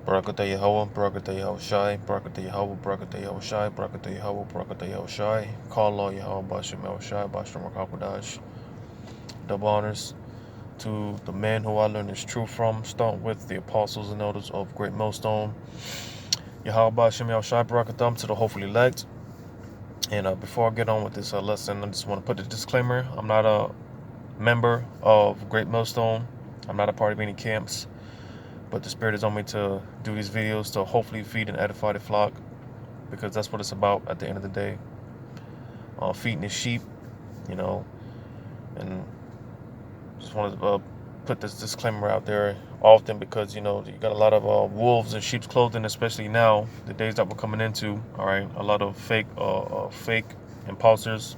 Barakatah Yahweh, Barakatah Yahweh Shai, Barakatah Yahweh, Barakatah Yahweh Shai, Barakatah Yahweh, Barakatah Yahweh Shai, Call Law Yahweh, Bashem Yahweh Shai, Bashem Rakakadash. Double honors to the man who I learned this truth from, starting with the apostles and elders of Great Millstone. Yahweh, Bashem Yahweh Shai, Barakatam to the hopefully elect. And before I get on with this lesson, I just want to put a disclaimer. I'm not a member of Great Millstone. I'm not a part of any camps. But the Spirit is on me to do these videos to hopefully feed and edify the flock, because that's what it's about at the end of the day. Feeding the sheep, you know, and just want to put this disclaimer out there often, because, you know, you got a lot of wolves in sheep's clothing, especially now, the days that we're coming into, all right? A lot of fake imposters,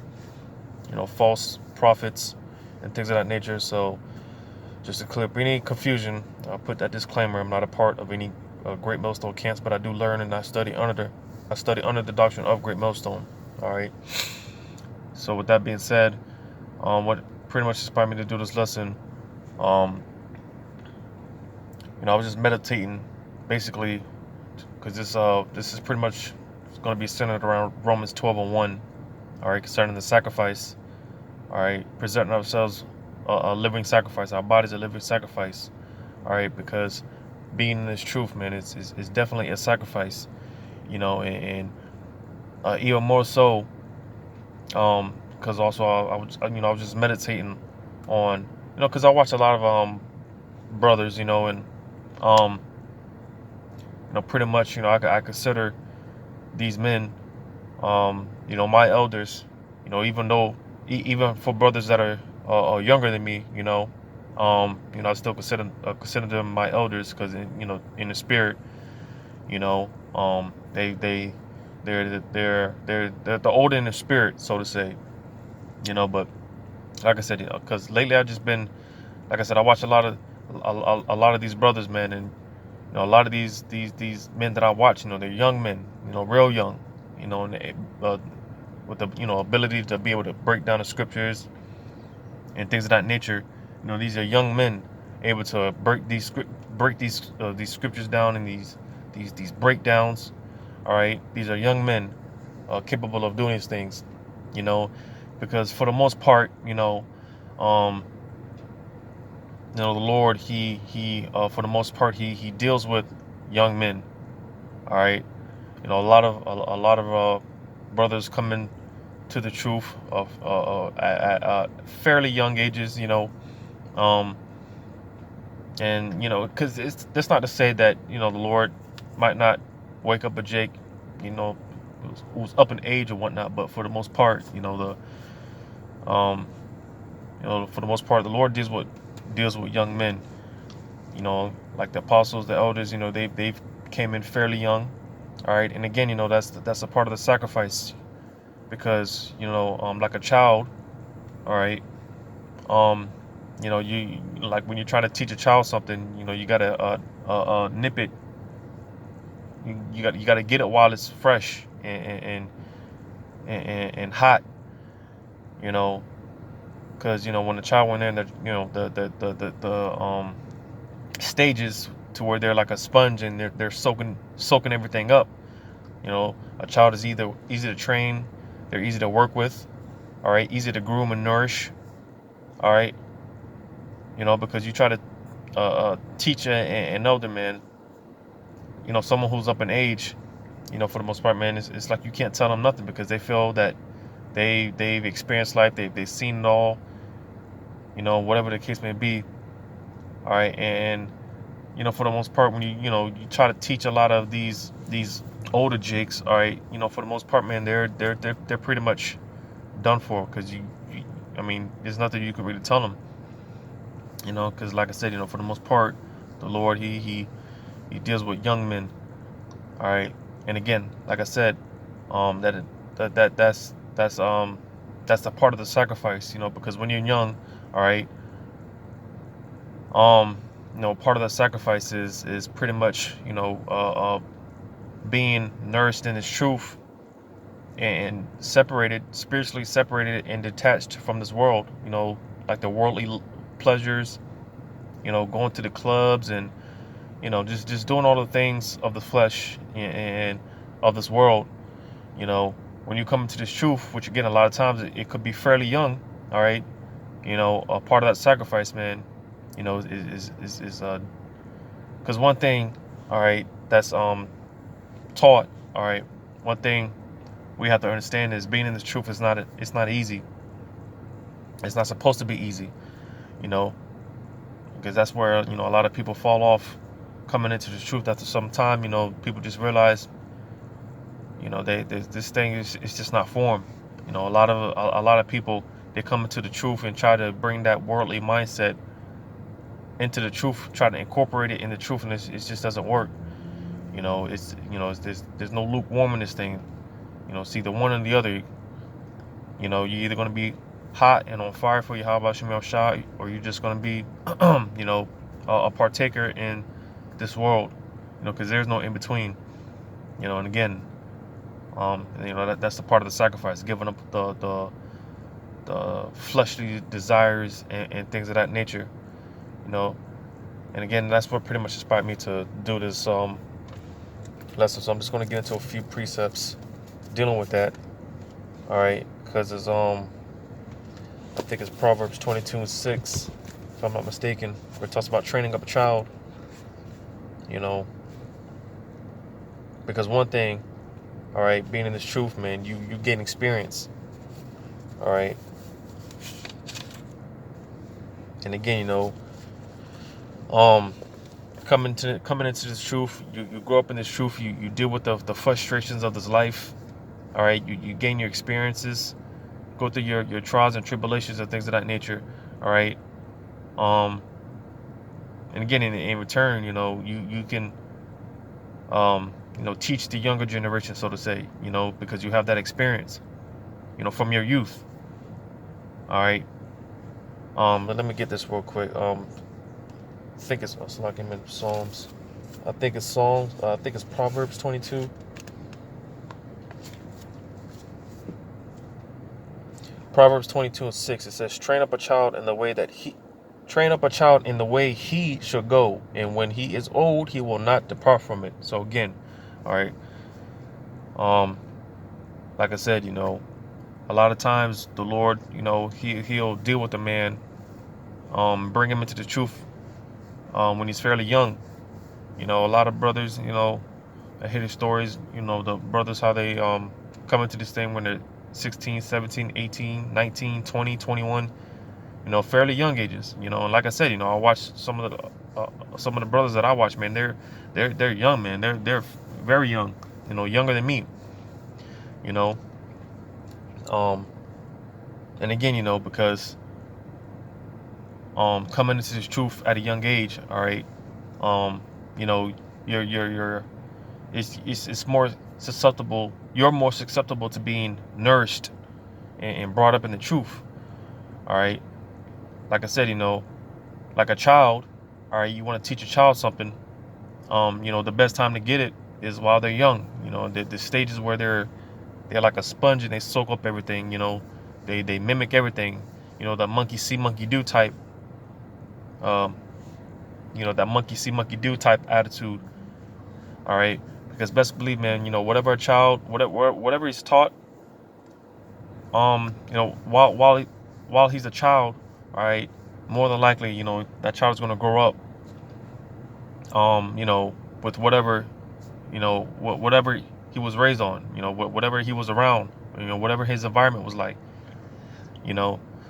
you know, false prophets and things of that nature. So just to clear up any confusion, I'll put that disclaimer. I'm not a part of any Great Millstone camps, but I do learn and I study under the doctrine of Great Millstone. All right. So with that being said, what pretty much inspired me to do this lesson, you know, I was just meditating, basically, because this is pretty much going to be centered around Romans 12:1. All right, concerning the sacrifice. All right, presenting ourselves a living sacrifice, our bodies a living sacrifice. All right, because being in this truth, man, it's definitely a sacrifice, you know, and even more so, because also I was just meditating on, you know, because I watch a lot of brothers, you know, and you know, pretty much, you know, I consider these men, you know, my elders, you know, even though even for brothers that are younger than me, you know, I still consider them my elders, because, you know, in the spirit, you know, they're the older in the spirit, so to say, you know. But like I said, you know, because lately I've just been, like I said, I watch a lot of these brothers, man, and, you know, a lot of these men that I watch, you know, they're young men, you know, real young, you know, and with the, you know, ability to be able to break down the scriptures and things of that nature. You know, these are young men able to break these scriptures down in these breakdowns. All right, these are young men capable of doing these things. You know, because for the most part, um, the Lord, he for the most part, he deals with young men. All right, you know, a lot of brothers coming to the truth of at fairly young ages, you know, um, and, you know, because that's not to say that, you know, the Lord might not wake up a Jake, you know, who's up in age or whatnot, but for the most part, you know, for the most part, the Lord deals with young men, you know, like the apostles, the elders, you know, they've came in fairly young, all right, and again, you know, that's a part of the sacrifice, because, you know, like a child, all right, um, you know, you like when you're trying to teach a child something, you know, you gotta nip it. You gotta get it while it's fresh and hot, you know, because, you know, when the child went in, you know, the stages to where they're like a sponge, and they're soaking everything up. You know, a child is either easy to train, they're easy to work with, all right, easy to groom and nourish, all right, you know, because you try to teach an elder man, you know, someone who's up in age, you know, for the most part, man, it's like you can't tell them nothing, because they feel that they've experienced life, they've seen it all, you know, whatever the case may be, all right. And, you know, for the most part, when you try to teach a lot of these older jakes, all right, you know, for the most part, man, they're pretty much done for, because I mean, there's nothing you could really tell them, you know, because, like I said, you know, for the most part, the Lord, he deals with young men, all right. And again, like I said, that's a part of the sacrifice, you know, because when you're young, all right, you know, part of the sacrifice is pretty much, you know, being nourished in His truth, and spiritually separated and detached from this world, you know, like the worldly pleasures, you know, going to the clubs and, just doing all the things of the flesh and of this world. You know, when you come into this truth, which again, a lot of times it could be fairly young. All right. A part of that sacrifice, man, is because one thing, all right, that's taught, all right, one thing we have to understand is being in this truth is not it's not easy. It's not supposed to be easy, you know, because that's where a lot of people fall off coming into the truth after some time. People just realize, this thing is just not for them. A lot of people, they come into the truth and try to bring that worldly mindset into the truth, try to incorporate it in the truth, and it just doesn't work. There's no lukewarm in this thing. It's either one or the other. You're either going to be hot and on fire for Yahweh Shemel Shah, or you're just going to be, a partaker in this world. Because there's no in between. And again, that's the part of the sacrifice, giving up the fleshly desires and things of that nature. And again, that's what pretty much inspired me to do this lesson. So I'm just going to get into a few precepts dealing with that. All right, because it's I think it's Proverbs 22:6, if I'm not mistaken, where it talks about training up a child. Because one thing, all right, being in this truth, man, you gain experience. All right. And again, coming into this truth, you grow up in this truth, you deal with the frustrations of this life. All right, you gain your experiences, go through your trials and tribulations and things of that nature. All right. And again, in return, you can teach the younger generation, so to say, because you have that experience, from your youth. All right. But let me get this real quick. I think it's like I'm in Psalms. I think it's Psalms. I think it's Proverbs 22. Proverbs 22:6. It says, "Train up a child in the way he should go, and when he is old, he will not depart from it." So again, all right. Like I said, a lot of times the Lord, he'll deal with the man, bring him into the truth, when he's fairly young. A lot of brothers, I hear the stories, the brothers, how they come into this thing when they're 16, 17, 18, 19, 20, 21, fairly young ages. And like I said, I watch some of the brothers that I watch, man, they're young, man. They're very young, younger than me. And again, because coming into this truth at a young age, all right, you're it's more susceptible. You're more susceptible to being nourished and brought up in the truth. All right, like I said, like a child. All right, you want to teach a child something. The best time to get it is while they're young. The stages where they're like a sponge and they soak up everything. They mimic everything. The monkey see, monkey do type. That monkey see, monkey do type attitude. All right, because best believe, man, whatever a child, whatever he's taught, while he's a child, all right, more than likely, that child's gonna grow up, with whatever, whatever he was raised on, whatever he was around, whatever his environment was like,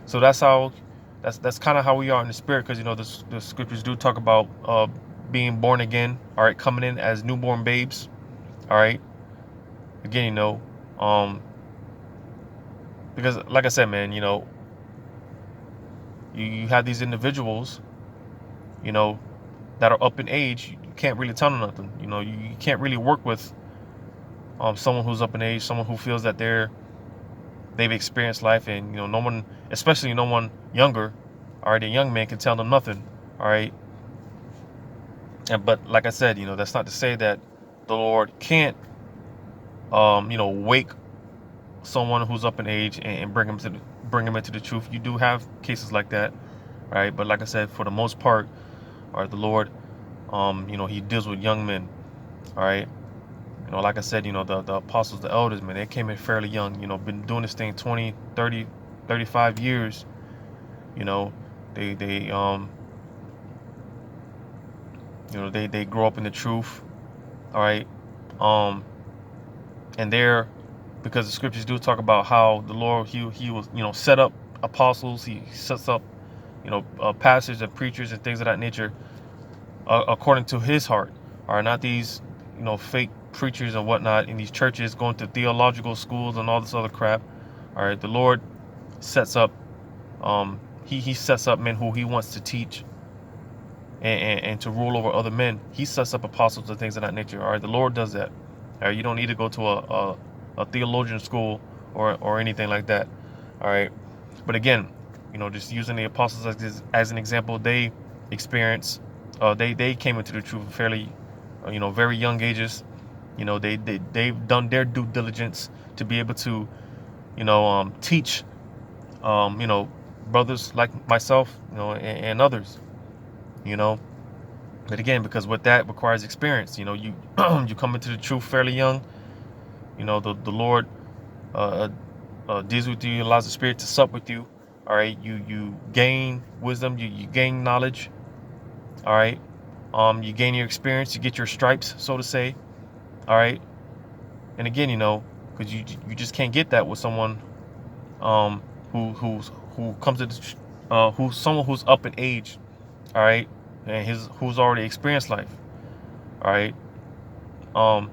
so that's kind of how we are in the spirit, because the scriptures do talk about being born again, all right, coming in as newborn babes, all right. Again, because like I said, man, you have these individuals, that are up in age. You can't really tell them nothing. You can't really work with someone who's up in age, someone who feels that they've experienced life, and no one, especially no one younger, all right, a young man can tell them nothing, all right. But like I said, that's not to say that the Lord can't, wake someone who's up in age and bring him into the truth. You do have cases like that, all right. But like I said, for the most part, all right, the Lord, He deals with young men. All right. Like I said, the apostles, the elders, man, they came in fairly young, been doing this thing 20, 30, 35 years. You know, they they grow up in the truth. All right. Um, and they're, because the scriptures do talk about how the Lord, he was, set up apostles, he sets up, pastors and preachers and things of that nature, according to his heart. Are not these, fake preachers and whatnot in these churches going to theological schools and all this other crap. All right, the Lord sets up, he sets up men who he wants to teach and to rule over other men. He sets up apostles and things of that nature. All right, the Lord does that. All right, you don't need to go to a theologian school or anything like that. All right, but again, just using the apostles as an example, they experienced, they came into the truth fairly, very young ages. They've done their due diligence to be able to, teach, brothers like myself, and others, you know. But again, because what that requires experience, you you come into the truth fairly young. The Lord uh, deals with you, allows the Spirit to sup with you. All right, you gain wisdom, you gain knowledge. All right, you gain your experience, you get your stripes, so to say. All right, and again, because you just can't get that with someone um who comes to who's someone who's up in age. All right, and who's already experienced life. All right, um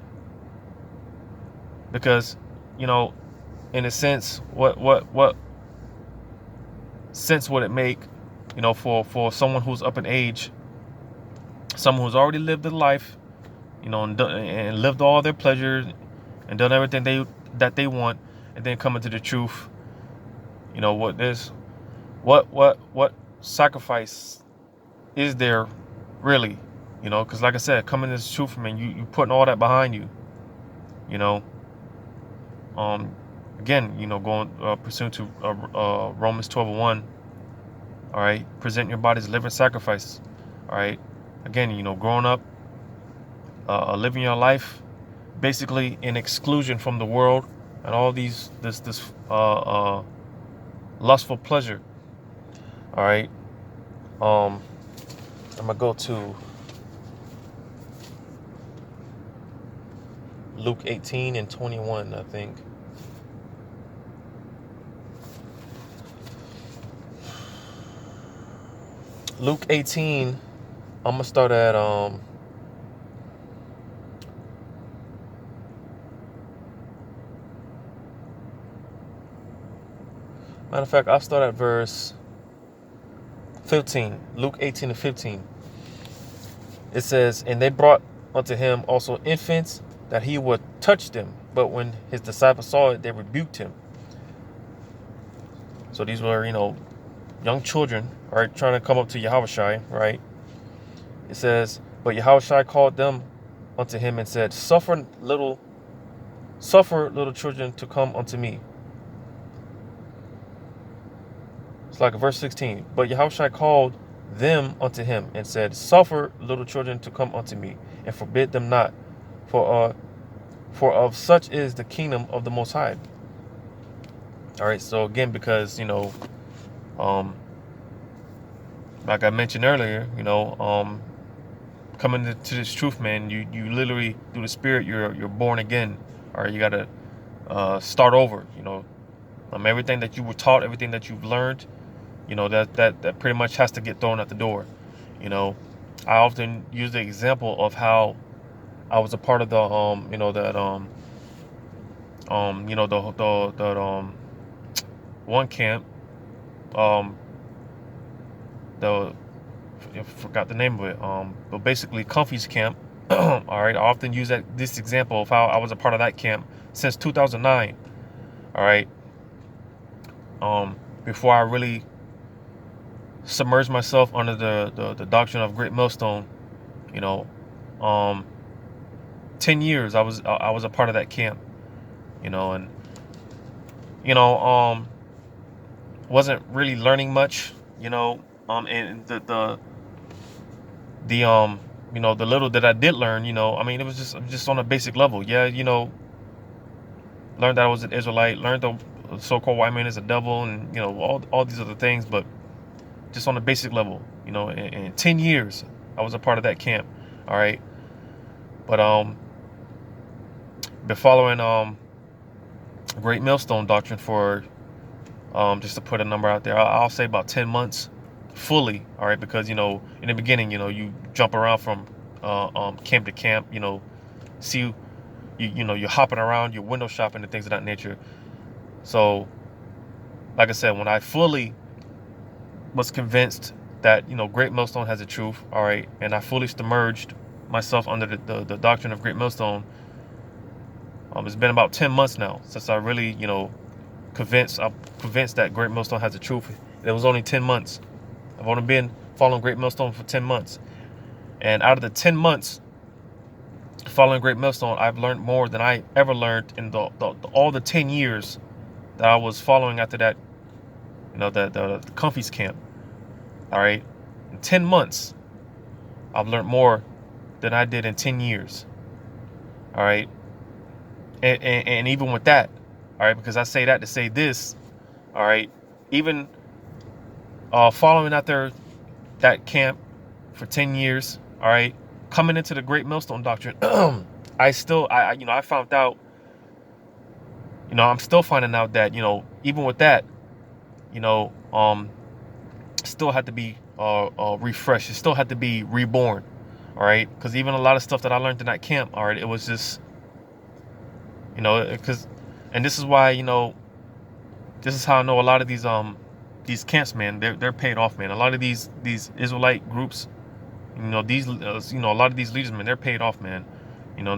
because in a sense, what sense would it make, for someone who's up in age, someone who's already lived their life, and lived all their pleasures and done everything that they want, and then come into the truth. What this what sacrifice is there really? Because like I said, coming to this truth, man, you putting all that behind you. you know Again, going pursuant to Romans 12:1. All right, present your bodies living sacrifices. All right, again, growing up, living your life basically in exclusion from the world and all this lustful pleasure. All right, I'm gonna go to Luke 18:21, I think. Luke 18. I'm gonna start at matter of fact, I'll start at verse 15. Luke 18:15. It says, "And they brought unto him also infants, that he would touch them. But when his disciples saw it, they rebuked him." So these were, young children, right, trying to come up to Yahushua, right? It says, "But Yahushua called them unto him and said, Suffer little children to come unto me." It's like verse 16. "But Yahushua called them unto him and said, Suffer little children to come unto me, and forbid them not, for of such is the kingdom of the Most High." All right. So again, because like I mentioned earlier, coming to this truth, man, you literally, through the Spirit, you're born again. All right, you gotta start over. Everything that you were taught, everything that you've learned, that pretty much has to get thrown out the door. I often use the example of how I was a part of the one camp, the I forgot the name of it, but basically Comfy's camp. All right, I often use this example of how I was a part of that camp since 2009. All right, before I really submerged myself under the doctrine of Great Millstone. 10 years I was a part of that camp. And wasn't really learning much. And the the little that I did learn, I mean, it was just on a basic level. Yeah, learned that I was an Israelite, learned the so-called white man is a devil, and all these other things, but just on a basic level. In 10 years, I was a part of that camp. All right, but been following Great Millstone Doctrine for just to put a number out there, I'll say about 10 months fully. All right, because in the beginning, you jump around from camp to camp, see you're hopping around, you're window shopping and things of that nature. So like I said, when I fully was convinced that Great Millstone has the truth, all right, and I fully submerged myself under the doctrine of Great Millstone, it's been about 10 months now since I really I'm convinced that Great Millstone has the truth. It was only 10 months. I've only been following Great Millstone for 10 months, and out of the 10 months following Great Millstone, I've learned more than I ever learned in all the 10 years that I was following after that, the Comfy's camp. All right, in 10 months, I've learned more than I did in 10 years. All right, and even with that, all right, because I say that to say this, all right, even following after that camp for 10 years, all right, coming into the Great Millstone Doctrine, I found out, I'm still finding out that, even with that, still had to be refreshed. It still had to be reborn. All right, because even a lot of stuff that I learned in that camp, all right, it was just, because, and this is why, this is how I know a lot of these camps, man, they're paid off, man. A lot of these Israelite groups, these, a lot of these leaders, man, they're paid off, man.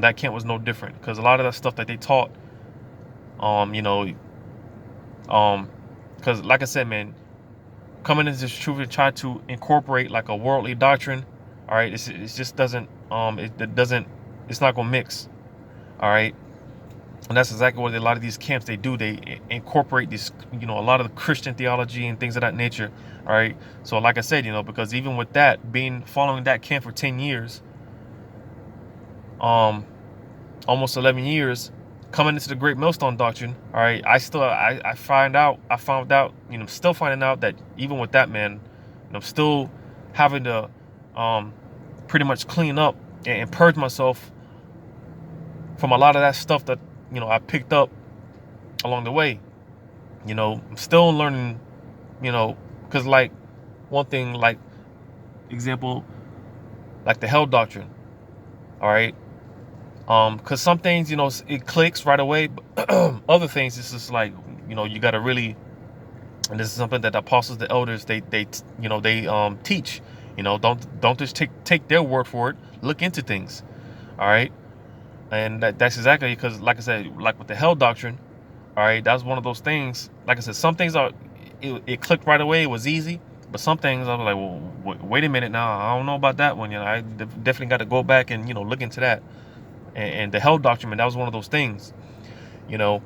That camp was no different, because a lot of that stuff that they taught, because like I said, man, coming into this truth and try to incorporate like a worldly doctrine, all right, it just doesn't, it's not gonna mix, all right. And that's exactly what a lot of these camps they do. They incorporate this, a lot of the Christian theology and things of that nature, all right. So like I said, because even with that, following that camp for 10 years, almost 11 years, coming into the Great Millstone Doctrine, all right, I found out, still finding out that even with that, man, I'm still having to pretty much clean up and purge myself from a lot of that stuff that I picked up along the way. I'm still learning, because like one thing, like example, like the hell doctrine, all right. Because some things, it clicks right away, but other things, it's just like, you got to really, and this is something that the apostles, the elders, they teach. Don't just take their word for it. Look into things, all right. And that's exactly, because like I said, like with the hell doctrine, all right, that's one of those things. Like I said, some things it clicked right away. It was easy, but some things I was like, well, wait a minute now. I don't know about that one. I definitely got to go back and look into that. And the hell doctrine, that was one of those things, because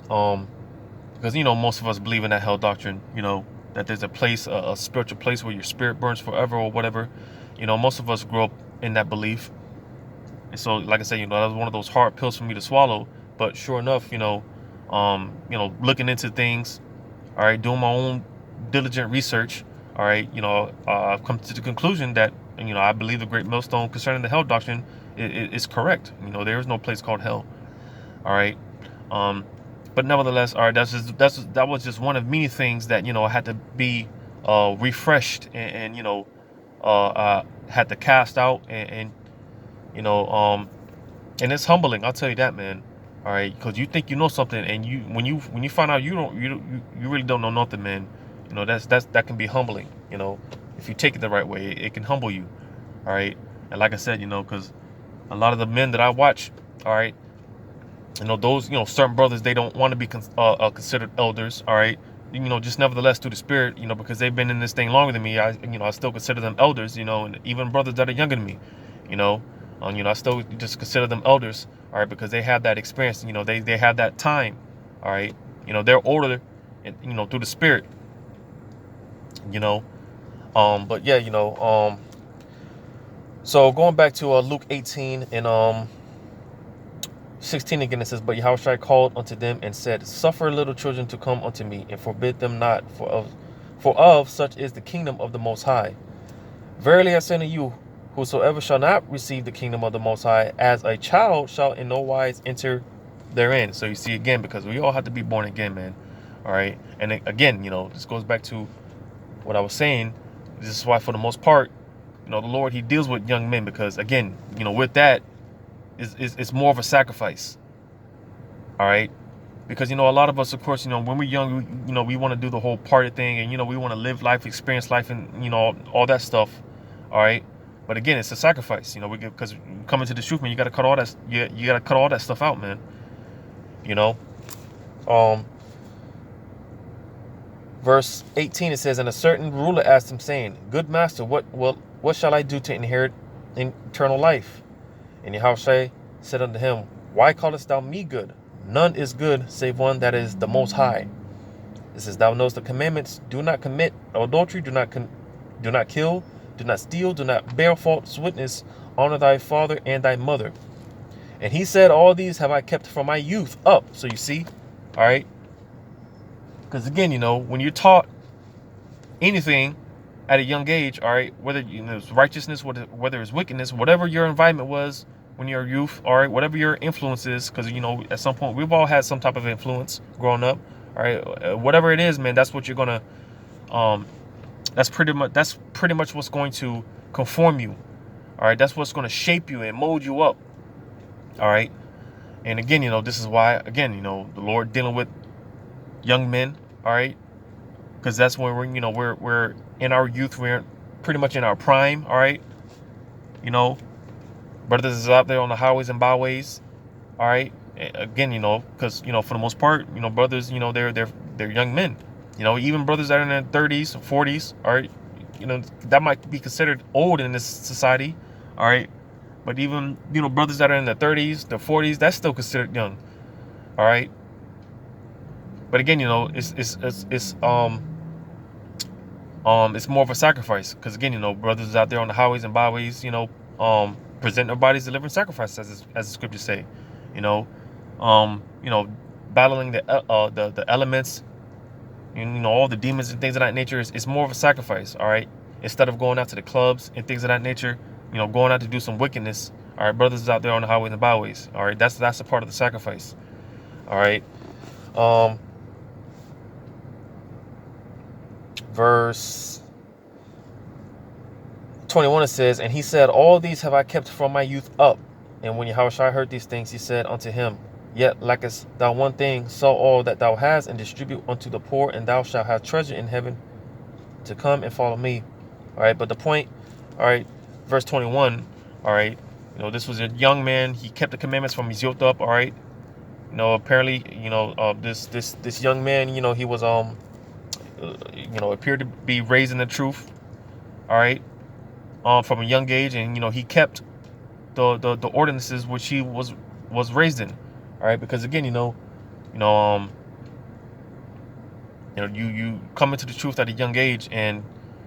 most of us believe in that hell doctrine, that there's a place, a spiritual place where your spirit burns forever or whatever. Most of us grew up in that belief, and so like I said, that was one of those hard pills for me to swallow. But sure enough, looking into things, all right, doing my own diligent research, all right, I've come to the conclusion that I believe the Great Millstone concerning the hell doctrine is correct. There is no place called hell. All right. But nevertheless, all right, that was just one of many things that had to be refreshed and had to cast out and and it's humbling. I'll tell you that, man. All right, because you think you know something, and when you find out you really don't know nothing, man. That can be humbling. If you take it the right way, it can humble you. All right, and like I said, because a lot of the men that I watch, all right, those certain brothers, they don't want to be considered elders, all right. Just nevertheless through the spirit, because they've been in this thing longer than me, I still consider them elders, and even brothers that are younger than me, I still just consider them elders, all right, because they have that experience, they have that time, all right, they're older, and through the spirit, but yeah, So going back to Luke 18 and 16 again, it says, "But Yahushua called unto them and said, Suffer little children to come unto me, and forbid them not, for of such is the kingdom of the Most High. Verily I say unto you, whosoever shall not receive the kingdom of the Most High as a child shall in no wise enter therein." So you see again, because we all have to be born again, man. All right. And again, this goes back to what I was saying. This is why, for the most part, the Lord, he deals with young men, because again, with that it's more of a sacrifice. All right. Because, a lot of us, of course, when we're young, we want to do the whole party thing, and, we want to live life, experience life, and, all that stuff. All right. But again, it's a sacrifice, because coming to the truth, man, you got to cut all that. You got to cut all that stuff out, man. Verse 18, it says, "And a certain ruler asked him, saying, Good master, what shall I do to inherit eternal life? And Yahushua said unto him, Why callest thou me good? None is good save one, that is the Most High. It says, Thou knowest the commandments: do not commit adultery, do not kill, do not steal, do not bear false witness, honor thy father and thy mother. And he said, All these have I kept from my youth up." So you see, all right. Because again, when you're taught anything at a young age, all right, whether it's righteousness, whether it's wickedness, whatever your environment was when you're a youth, all right, whatever your influence is, because at some point we've all had some type of influence growing up, all right, whatever it is, man, that's what you're gonna, that's pretty much what's going to conform you, all right, that's what's going to shape you and mold you up, all right. And again, this is why, again, the Lord dealing with young men, all right, because that's when we're in our youth, we're pretty much in our prime, all right. Brothers is out there on the highways and byways, all right. Again, because for the most part, brothers, they're young men, even brothers that are in their 30s or 40s, all right, that might be considered old in this society, all right. But even brothers that are in their 30s, their 40s, that's still considered young, all right. But again, it's more of a sacrifice, because again, brothers out there on the highways and byways, present their bodies a living sacrifice, as the scriptures say, battling the elements, all the demons and things of that nature. It's more of a sacrifice, all right. Instead of going out to the clubs and things of that nature, going out to do some wickedness, all right. Brothers is out there on the highways and byways, all right. That's a part of the sacrifice, all right. Verse 21, it says, "And he said, All these have I kept from my youth up. And when Yahushua heard these things, he said unto him, Yet lackest thou one thing: sell all that thou hast, and distribute unto the poor, and thou shalt have treasure in heaven. To come and follow me." All right, but the point, all right, verse 21, all right, this was a young man. He kept the commandments from his youth up, all right. Apparently, this young man, he was appeared to be raised in the truth, all right, from a young age, and he kept the ordinances which he was raised in, all right. Because again, you come into the truth at a young age, and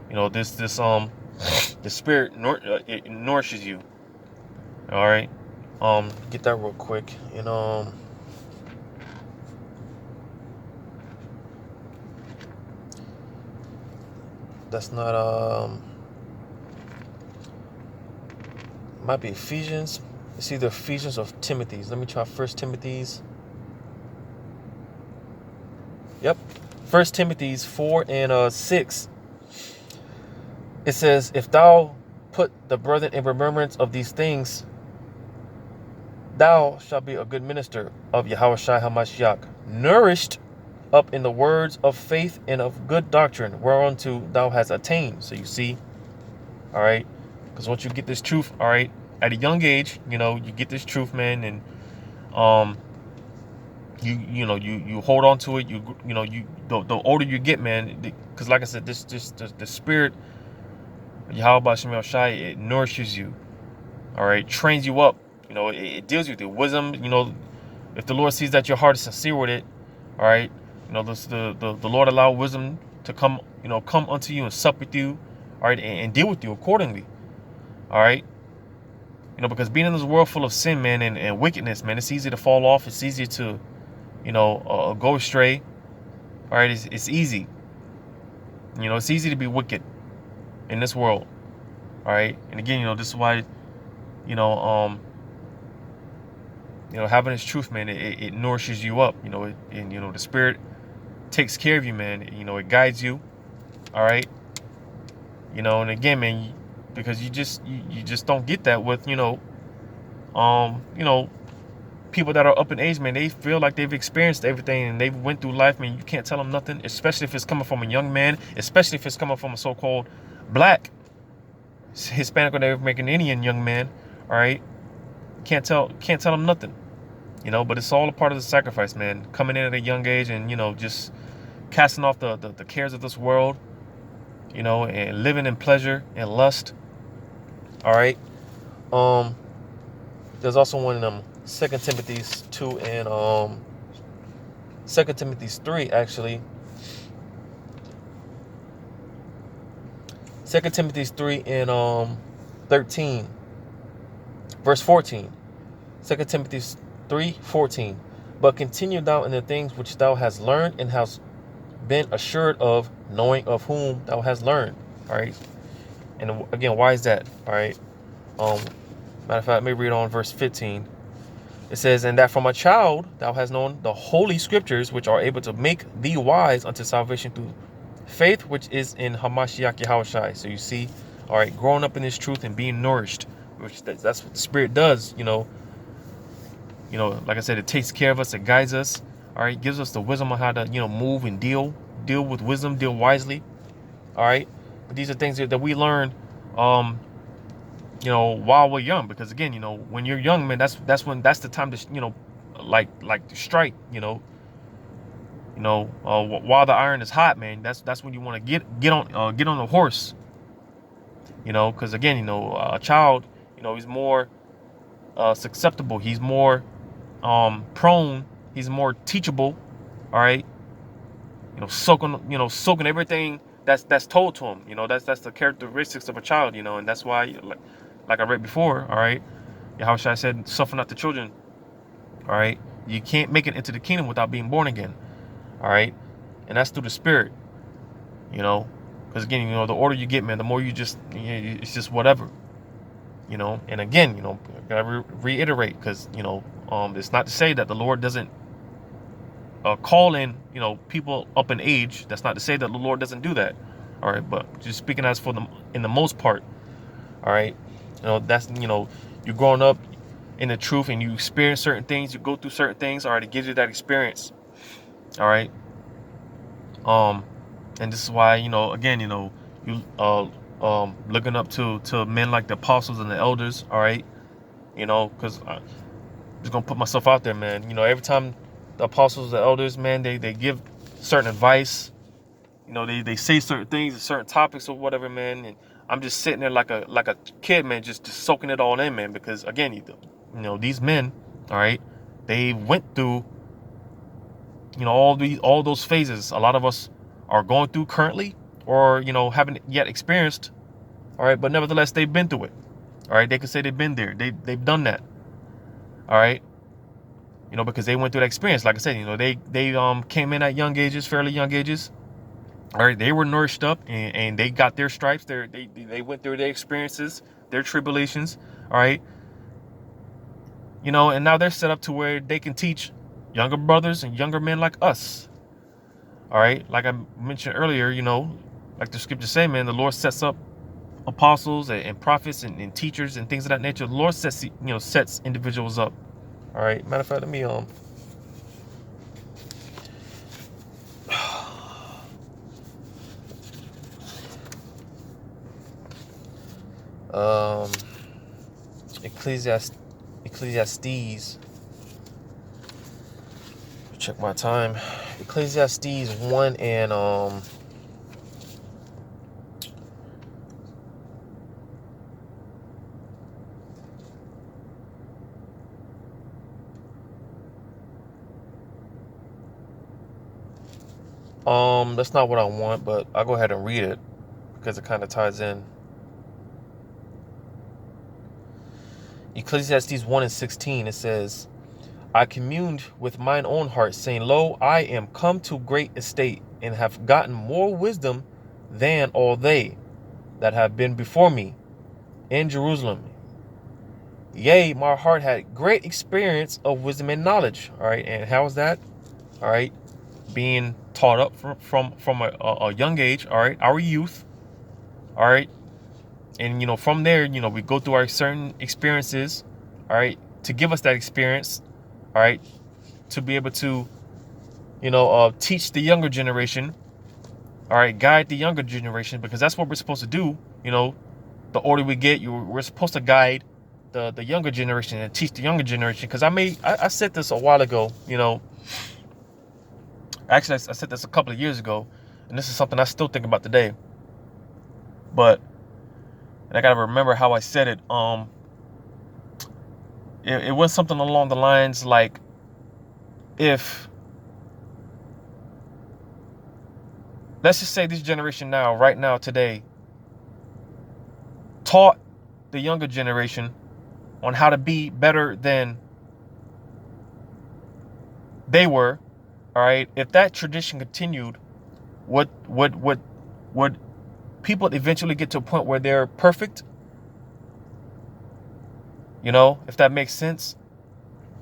the spirit it nourishes you, all right. Get that real quick, that's not might be Ephesians. It's either Ephesians or Timothy's. Let me try First Timothy's. Yep, First Timothy's 4 and 6. It says, "If thou put the brethren in remembrance of these things, thou shalt be a good minister of Yahushua HaMashiach, nourished up in the words of faith and of good doctrine, whereunto thou hast attained." So you see, all right, because once you get this truth, all right, at a young age, you get this truth, man, and you hold on to it. The older you get, man, because like I said, the spirit Yahweh Shem Shai, it nourishes you, all right, trains you up. It deals with your wisdom. If the Lord sees that your heart is sincere with it, all right, the Lord allow wisdom to come unto you and sup with you, all right, and deal with you accordingly, all right. because being in this world full of sin, man, and wickedness, man, it's easy to fall off. It's easy to, go astray. All right, it's easy. It's easy to be wicked in this world. All right, and again, this is why, you know, um, having this truth, man, it nourishes you up. And the Spirit takes care of you, man. It guides you. All right, and again, man, because you just don't get that with um, you know, people that are up in age, man. They feel like they've experienced everything and they've went through life, man. You can't tell them nothing, especially if it's coming from a young man, especially if it's coming from a so-called black, Hispanic, or American Indian young man. All right, can't tell them nothing. But it's all a part of the sacrifice, man. Coming in at a young age and just casting off the cares of this world, and living in pleasure and lust. All right. There's also one in 2 Timothy's 2 and 2 Timothy's 3, actually. 2 Timothy's 3 and 13, verse 14. 2 Timothy's 3:14. But continue thou in the things which thou hast learned and hast been assured of, knowing of whom thou hast learned. All right. And again, why is that? All right. Matter of fact, let me read on verse 15. It says, and that from a child thou hast known the holy scriptures, which are able to make thee wise unto salvation through faith, which is in Hamashiach Yahushai. So you see, all right, growing up in this truth and being nourished, which that's what the Spirit does. Like I said, it takes care of us, it guides us. All right, gives us the wisdom on how to move and deal with wisdom, deal wisely. All right, but these are things that we learn while we're young, because again, when you're young, man, that's the time to like to strike, while the iron is hot, man. That's when you want to get on the horse, because again, a child, he's more susceptible, he's more prone, he's more teachable. All right, soaking everything that's told to him. That's the characteristics of a child, and that's why, like I read before, all right, Yahushua said, suffer not the children. All right, you can't make it into the kingdom without being born again. All right, and that's through the Spirit. Because again, the older you get, man, the more it's just whatever. And again, gotta reiterate, because it's not to say that the Lord doesn't call in people up in age. That's not to say that the Lord doesn't do that. All right, but just speaking as for them in the most part. All right, that's you're growing up in the truth and you experience certain things, you go through certain things. All right, it gives you that experience. All right, and this is why again you looking up to men like the apostles and the elders. All right, because I'm just gonna put myself out there, man. Every time the apostles, the elders, man, they give certain advice. They say certain things, certain topics or whatever, man. And I'm just sitting there like a kid, man, just soaking it all in, man. Because again, these men, all right, they went through, all those phases. A lot of us are going through currently, or haven't yet experienced. All right, but nevertheless, they've been through it. All right, they can say they've been there. They've done that. All right. Because they went through that experience. Like I said, they came in at young ages, fairly young ages. All right, they were nourished up and they got their stripes. They went through their experiences, their tribulations. All right, and now they're set up to where they can teach younger brothers and younger men like us. All right, like I mentioned earlier, like the scriptures say, man, the Lord sets up apostles and prophets and teachers and things of that nature. The Lord sets individuals up. All right, matter of fact, let me Ecclesiastes. Check my time. Ecclesiastes 1 and that's not what I want, but I'll go ahead and read it because it kind of ties in. Ecclesiastes 1:16, it says, I communed with mine own heart, saying, Lo, I am come to great estate, and have gotten more wisdom than all they that have been before me in Jerusalem. Yea, my heart had great experience of wisdom and knowledge. All right, and how is that? All right, being taught up from a young age. All right, our youth. All right, and from there, we go through our certain experiences. All right, to give us that experience. All right, to be able to teach the younger generation. All right, guide the younger generation, because that's what we're supposed to do. The older we get, we're supposed to guide the younger generation and teach the younger generation. Because I said this a while ago. Actually, I said this a couple of years ago, and this is something I still think about today. But and I gotta remember how I said it. It was something along the lines like, if, let's just say, this generation now, right now, today, taught the younger generation on how to be better than they were. All right, if that tradition continued, would people eventually get to a point where they're perfect? If that makes sense.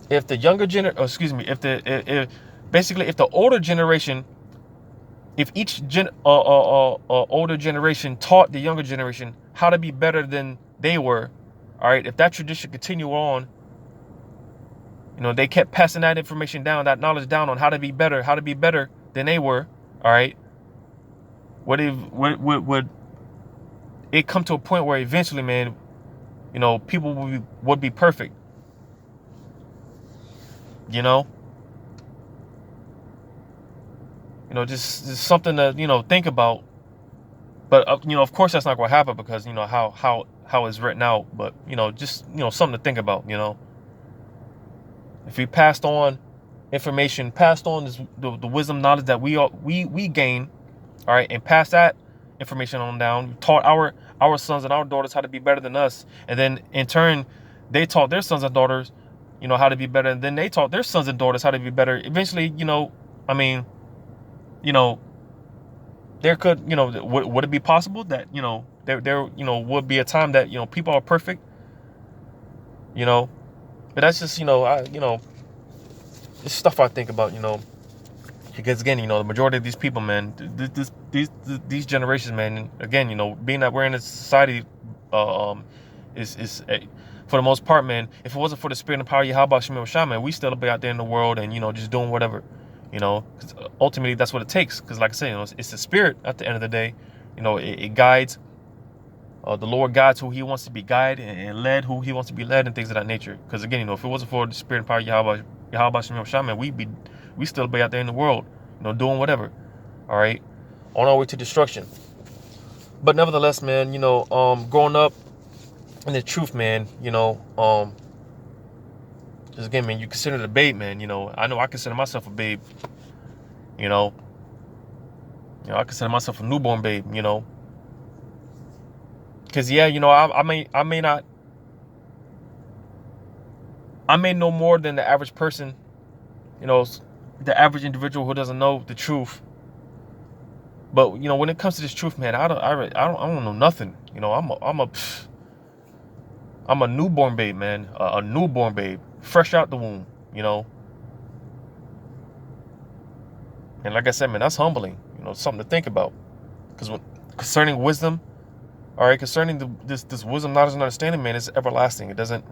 If the younger if the older generation, if each older generation taught the younger generation how to be better than they were, all right, if that tradition continued on, they kept passing that information down, that knowledge down on how to be better than they were, all right, would it come to a point where eventually, man, people would be perfect? Just something to think about. But of course that's not going to happen, because how it's written out. But just something to think about. If we passed on information, passed on the wisdom, knowledge that we gain, all right, and pass that information on down, taught our sons and our daughters how to be better than us, and then in turn they taught their sons and daughters how to be better, and then they taught their sons and daughters how to be better. Eventually, I mean, there could, would it be possible that there would be a time that people are perfect, but that's just it's stuff I think about, because again, the majority of these people, man, these generations, man, again, being that we're in a society, is for the most part, man, if it wasn't for the spirit and power of Yahweh Shem Shah, man, we still be out there in the world and just doing whatever, because ultimately that's what it takes. Because like I said, it's the spirit at the end of the day. It guides. The Lord guides who He wants to be guided, and led who He wants to be led, and things of that nature. Because again, if it wasn't for the spirit and power of Yahweh Shem Shah, man, we still be out there in the world, doing whatever. All right, on our way to destruction. But nevertheless, man, growing up in the truth, man, just again, man, you consider the babe, man. I know I consider myself a babe. I consider myself a newborn babe. Because yeah, I may know more than the average person. The average individual who doesn't know the truth. But when it comes to this truth, man, I don't know nothing. I'm a newborn babe, man. A newborn babe, fresh out the womb. And like I said, man, that's humbling. Something to think about. Because concerning wisdom, all right, concerning this wisdom, knowledge, and understanding, man, it's everlasting. It doesn't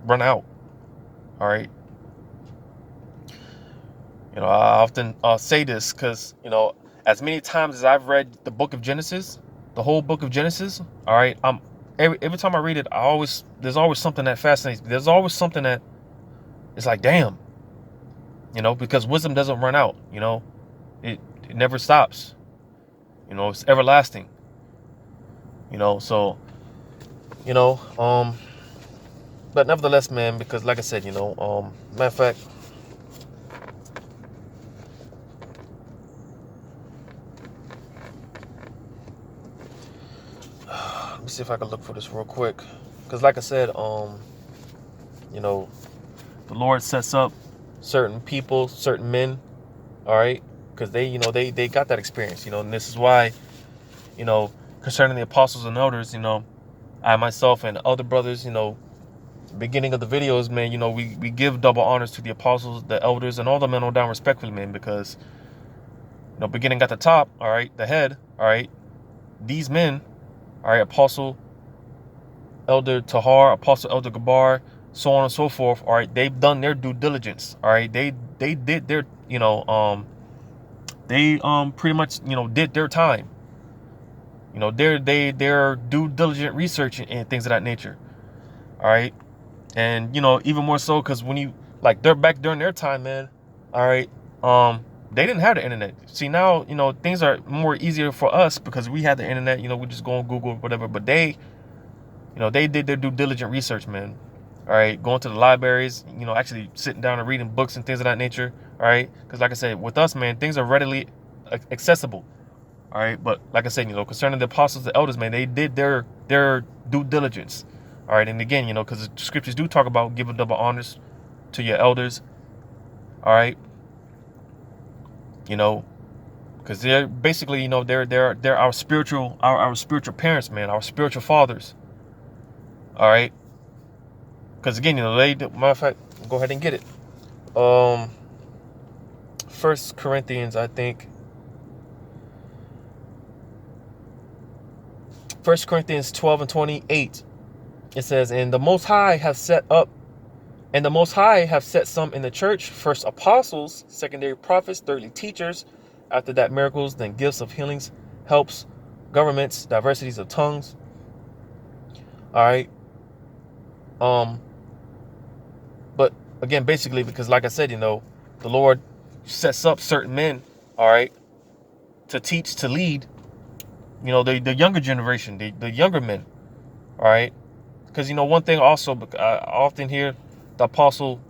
run out. All right. I often say this because as many times as I've read the book of Genesis, the whole book of Genesis, all right, every time I read it, there's always something that fascinates me. There's always something that it's like, damn, because wisdom doesn't run out. It never stops. It's everlasting. So but nevertheless, man, because like I said, matter of fact, let me see if I can look for this real quick. Because like I said, you know, the Lord sets up certain people, certain men, all right, because they, they got that experience, and this is why, concerning the apostles and elders, I myself and other brothers, beginning of the videos, man, we give double honors to the apostles, the elders, and all the men on down respectfully, man, because, beginning at the top, all right, the head, all right, these men, all right, Apostle Elder Tahar, Apostle Elder Gabar, so on and so forth, all right, they've done their due diligence, all right, they did their, they pretty much, did their time, their due diligent research and things of that nature, all right. And even more so because when you like they're back during their time, man, all right, they didn't have the internet. See, now things are more easier for us because we have the internet. We just go on Google or whatever. But they did their due diligent research, man. All right, going to the libraries, actually sitting down and reading books and things of that nature. All right, because like I said, with us, man, things are readily accessible. All right, but like I said, concerning the apostles, the elders, man, they did their due diligence. All right, and again, because the scriptures do talk about giving double honors to your elders. All right, because they're basically, they're our spiritual parents, man, our spiritual fathers. All right, because again, matter of fact, go ahead and get it. First Corinthians, I think. 1 Corinthians 12 and 28. It says, and the Most High have set some in the church, first apostles, secondary prophets, thirdly teachers, after that miracles, then gifts of healings, helps, governments, diversities of tongues. All right. But again, basically, because like I said, the Lord sets up certain men, all right, to teach, to lead, the younger generation, the younger men, all right. Because, one thing also, I often hear the Apostle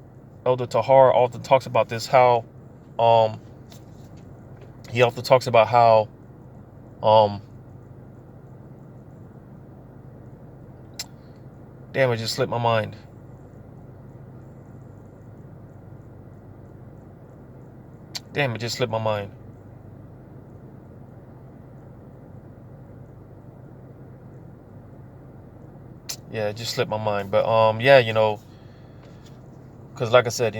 Elder Tahar often talks about this, how he often talks about how damn, it just slipped my mind. Damn, it just slipped my mind. Yeah, it just slipped my mind. But yeah, because like I said,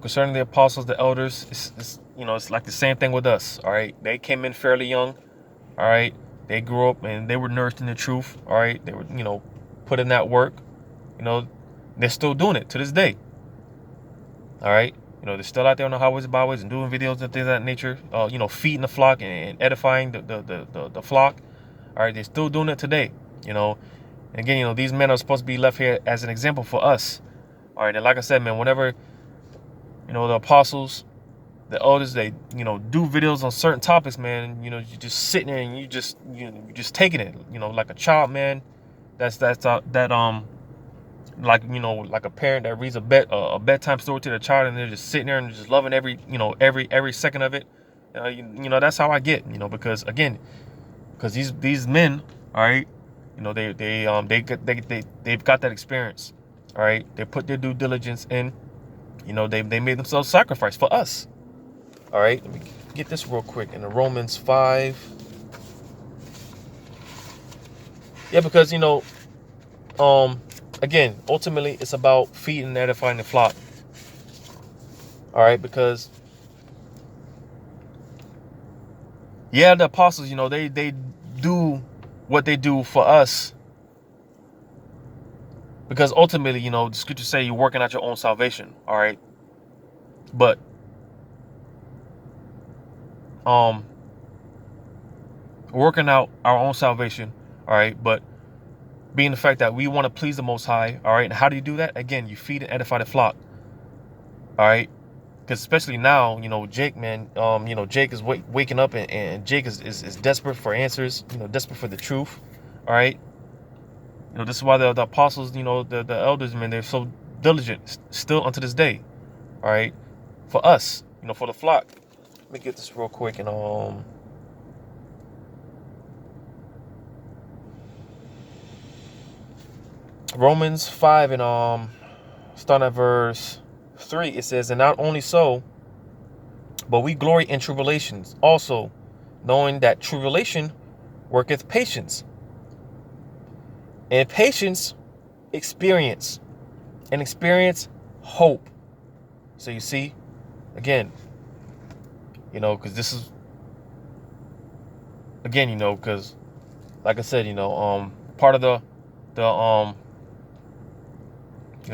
concerning the apostles, the elders, it's like the same thing with us. All right, they came in fairly young. All right, they grew up and they were nourished in the truth. All right, they were put in that work. They're still doing it to this day. All right, they're still out there on the highways and byways and doing videos and things of that nature. Feeding the flock and edifying the flock. All right, they're still doing it today. And again, these men are supposed to be left here as an example for us. All right, and like I said, man, whenever the apostles, the elders, they do videos on certain topics, man, you're just sitting there and you're just taking it, like a child, man. That's like like a parent that reads a bedtime story to their child, and they're just sitting there and just loving every second of it. That's how I get, because again, because these men, all right, they've got that experience, all right. They put their due diligence in, they made themselves sacrifice for us. All right, let me get this real quick in the Romans 5. Yeah, because again, ultimately it's about feeding and edifying the flock. All right, because yeah, the apostles, they do what they do for us, because ultimately, the scriptures say you're working out your own salvation. All right, but working out our own salvation. All right, but being the fact that we want to please the Most High. All right, and how do you do that? Again, you feed and edify the flock. All right, because especially now, Jake, man, Jake is waking up, and Jake is desperate for answers, desperate for the truth. All right, this is why the apostles, the elders, man, they're so diligent still unto this day. All right, for us, for the flock. Let me get this real quick and Romans 5 and starting at verse 3, it says, and not only so, but we glory in tribulations also, knowing that tribulation worketh patience, and patience experience, and experience hope. So you see, again, because this is, again, because like I said, part of the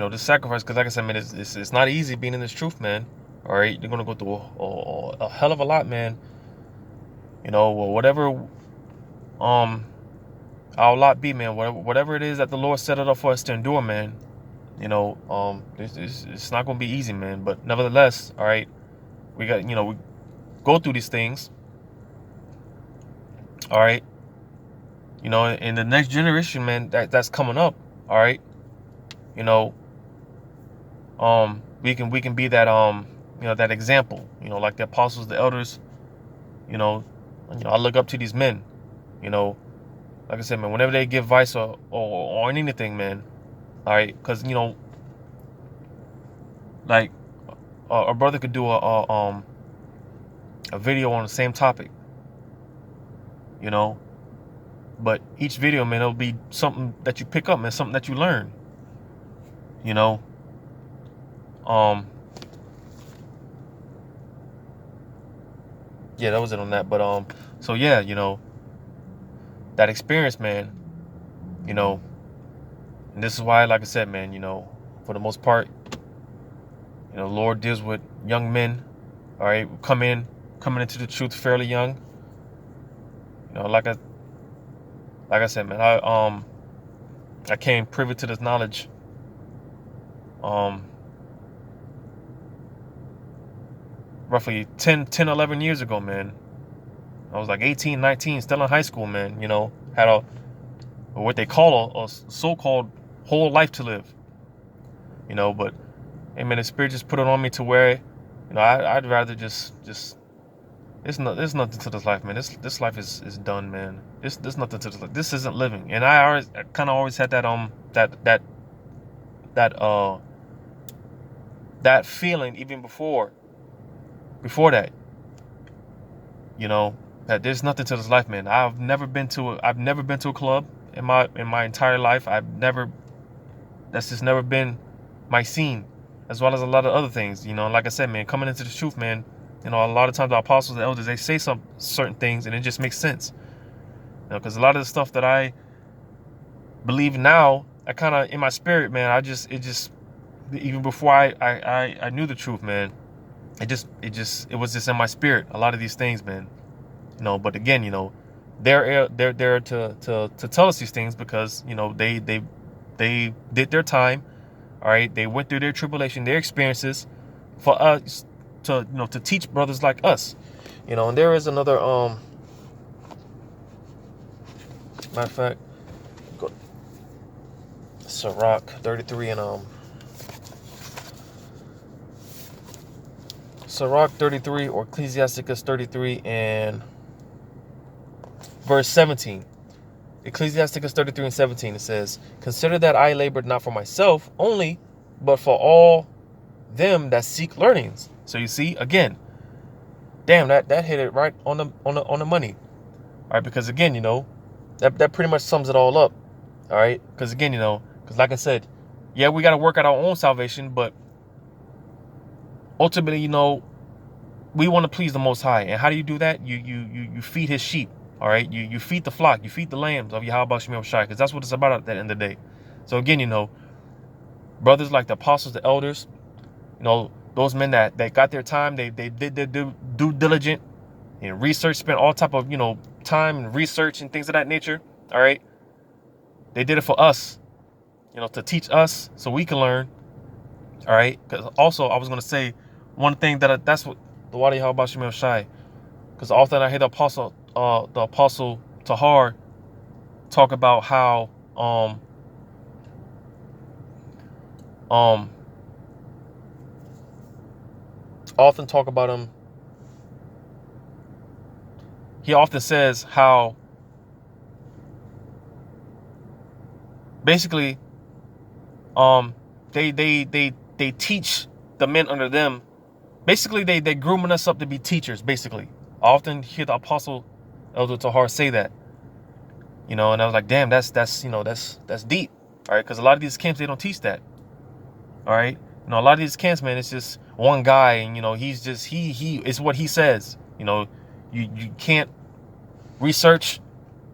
the sacrifice, because like I said, man, it's not easy being in this truth, man. All right, you're gonna go through a hell of a lot, man. Whatever our lot be, man. Whatever it is that the Lord set it up for us to endure, man. It's not gonna be easy, man. But nevertheless, all right, we got we go through these things, all right. In the next generation, man, that's coming up, all right. We can be that that example, like the apostles, the elders. I look up to these men, like I said, man, whenever they give advice or anything, man, all right, because like a brother could do a video on the same topic, but each video, man, it'll be something that you pick up, man, something that you learn, yeah, that was it on that. But so yeah, that experience, man, and this is why, like I said, man, for the most part, Lord deals with young men, all right, coming into the truth fairly young. Like I said, man, I came privy to this knowledge roughly 11 years ago, man. I was like 18, 19, still in high school, man. Had what they call a so-called whole life to live. But hey, man, the Spirit just put it on me to where, I'd rather just there's nothing to this life, man. This life is done, man. There's nothing to this life. This isn't living. And I kind of always had that that feeling even before that, that there's nothing to this life, man. I've never been to a club in my entire life. That's just never been my scene, as well as a lot of other things. Like I said, man, coming into the truth, man, a lot of times the apostles, the elders, they say some certain things and it just makes sense. Because a lot of the stuff that I believe now, I kind of, in my spirit, man, even before I knew the truth, man, it was just in my spirit, a lot of these things, man. But again, they're there to tell us these things because, they did their time, all right. They went through their tribulation, their experiences, for us to to teach brothers like us, And there is another matter of fact, go Sirach 33 and Sirach 33 or Ecclesiasticus 33 and verse 17. Ecclesiasticus 33 and 17, it says, consider that I labored not for myself only, but for all them that seek learnings. So you see, again, damn, that hit it right on the money. All right, because again, that pretty much sums it all up. All right, because again, because like I said, yeah, we got to work out our own salvation, but ultimately, we want to please the Most High. And how do you do that? You feed His sheep. All right, you feed the flock, you feed the lambs of Yahweh Shem Shai, because that's what it's about at the end of the day. So again, brothers like the apostles, the elders, those men that got their time, they did their due diligent and research, spent all type of time and research and things of that nature. All right, they did it for us, to teach us so we can learn. All right, because also I was gonna say one thing that's what the Wadi Yahweh Shem Shai, because often I hear the apostle Tahar talk about how often talk about him. He often says how basically They teach the men under them. Basically, they grooming us up to be teachers. Basically, I often hear the apostle Elder Tahar say that. And I was like, damn, that's deep. All right, because a lot of these camps, they don't teach that. All right, a lot of these camps, man, it's just one guy, and he's just he it's what he says. You can't research.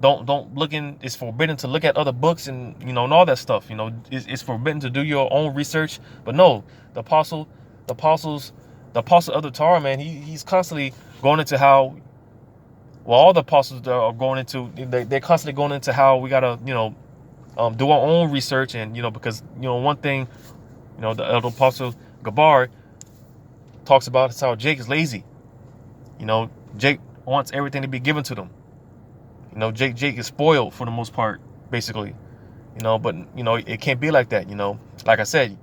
Don't look in. It's forbidden to look at other books and and all that stuff. It's forbidden to do your own research. But no, the apostles, the apostle of the Torah, man, he's constantly going into how. Well, all the apostles are going into. They're constantly going into how we gotta do our own research, and because one thing the elder apostle Gabar talks about is how Jake is lazy. Jake wants everything to be given to them. Jake is spoiled for the most part, basically. But it can't be like that. Like I said,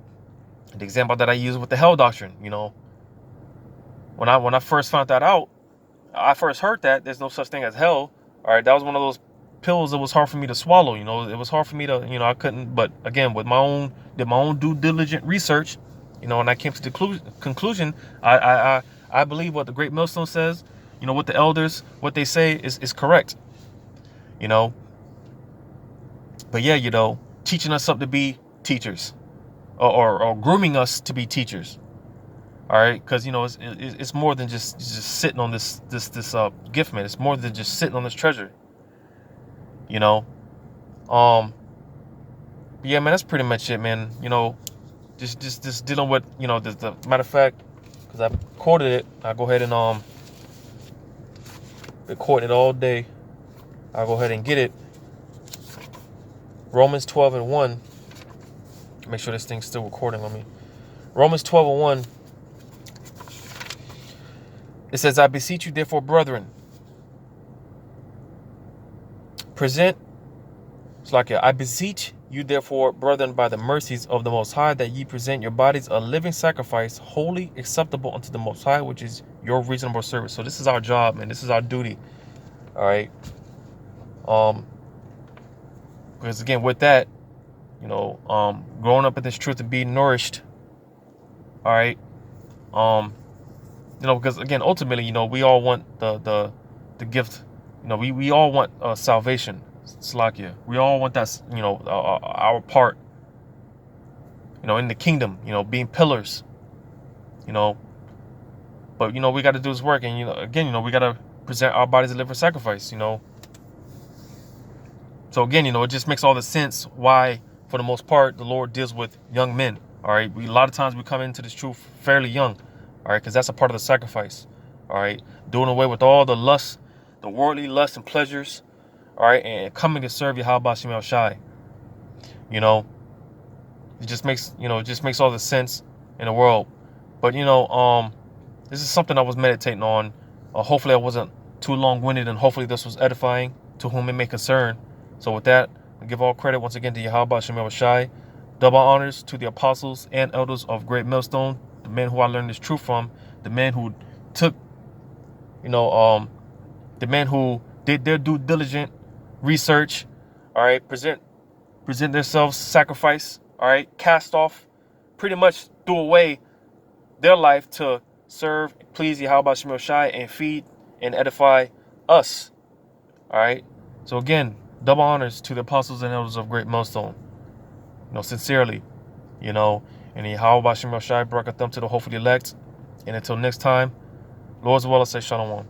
the example that I use with the hell doctrine. When I first found that out, I first heard that there's no such thing as hell. All right, that was one of those pills that was hard for me to swallow. It was hard for me to, I couldn't. But again, with did my own due diligent research, and I came to the conclusion. I believe what the Great Millstone says. What the elders, what they say is correct. But yeah, teaching us up to be teachers, or grooming us to be teachers. All right, because it's more than just sitting on this gift, man. It's more than just sitting on this treasure. Yeah, man, that's pretty much it, man. Just dealing with the matter of fact, because I quoted it. I'll go ahead and record it all day. I'll go ahead and get it. Romans 12:1. Make sure this thing's still recording on me. Romans 12:1. It says, I beseech you, therefore, brethren, I beseech you, therefore, brethren, by the mercies of the Most High, that ye present your bodies a living sacrifice, wholly acceptable unto the Most High, which is your reasonable service. So this is our job, man. This is our duty. All right. Because again, with that, growing up in this truth and being nourished. All right. Because again, ultimately, we all want the gift. We all want salvation. Slakia. We all want that. Our part. In the kingdom. Being pillars. But we got to do this work, and again, we got to present our bodies as a living sacrifice. So again, it just makes all the sense why, for the most part, the Lord deals with young men. All right. A lot of times we come into this truth fairly young. All right, because that's a part of the sacrifice. All right, doing away with all the lust, the worldly lust and pleasures. All right, and coming to serve Yahweh Shem Shai. It just makes all the sense in the world. But this is something I was meditating on. Hopefully, I wasn't too long-winded, and hopefully, this was edifying to whom it may concern. So with that, I give all credit once again to Yahweh Shem Shai. Double honors to the apostles and elders of Great Millstone. The men who I learned this truth from, the men who took, the men who did their due diligent research, all right, present themselves, sacrifice, all right, cast off, pretty much threw away their life to serve, please Yahweh Shem Shai, and feed and edify us, all right. So again, double honors to the apostles and elders of Great Millstone, sincerely, and Yahweh Shem Shai brought them to the hopefully elect. And until next time, Lord's will, I say shalom.